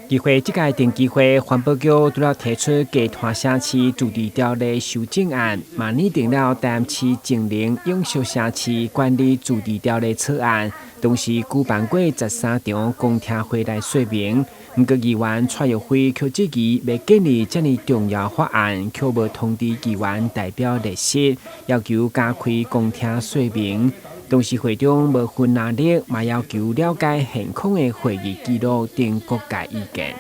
议会这届定期会，环保局除了提出给团城市自治条例修正案，嘛拟定了台南市净零永续城市管理自治条例草案，同时举办过13场公听会来说明。不过议员蔡玉辉却质疑，未建立这么重要法案，却无通知议员代表列席，要求加开公听说明。同时，会中无分蓝绿，嘛要求了解现况的会议记录等各界意见。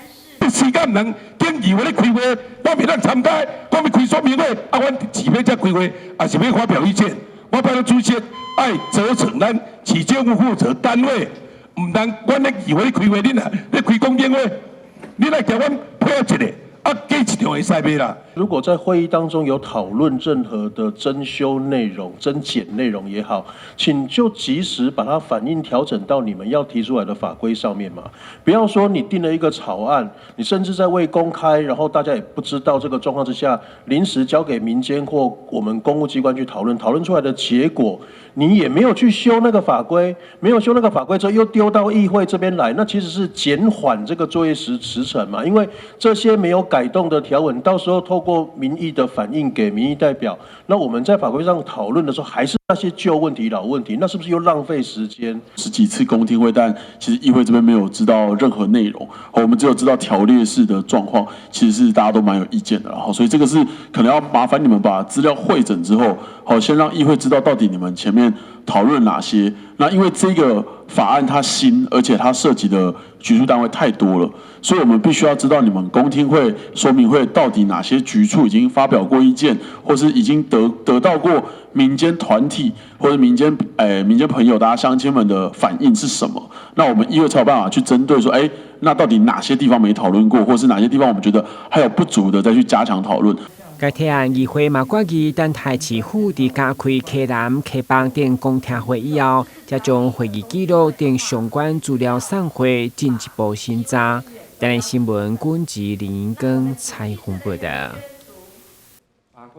时间唔能经议会咧开会，我未当参加，我要开说明会，啊，阮是要才开会，也是要发表意见。我拜托主席爱责成咱市政府负责单位，唔通阮咧议会咧开会，恁啊咧开公听会，恁来叫阮配合一下。给一条会使袂啦。如果在会议当中有讨论任何的增修内容、增减内容也好，请就及时把它反映调整到你们要提出来的法规上面嘛。不要说你定了一个草案，你甚至在未公开，然后大家也不知道这个状况之下，临时交给民间或我们公务机关去讨论，讨论出来的结果，你也没有去修那个法规，没有修那个法规之后又丢到议会这边来，那其实是减缓这个作业时程嘛。因为这些没有改动的条文，到时候透过民意的反映给民意代表，那我们在法规上讨论的时候，还是那些旧问题、老问题，那是不是又浪费时间？10几次公听会，但其实议会这边没有知道任何内容，我们只有知道条列式的状况，其实是大家都蛮有意见的，然后所以这个是可能要麻烦你们把资料汇整之后，好，先让议会知道到底你们前面讨论哪些。那因为这个法案它新，而且它涉及的局处单位太多了，所以我们必须要知道你们公听会、说明会到底哪些局处已经发表过意见，或是已经得到过民间团体或者民间朋友、大家乡亲们的反应是什么？那我们议会才有办法去针对说，那到底哪些地方没讨论过，或是哪些地方我们觉得还有不足的，再去加强讨论。该提案议会嘛决议，等台市府伫加开溪南、溪浜等公听会以后，才将会议记录等相关资料送回进一步审查。台南新闻管制林英光采访报道。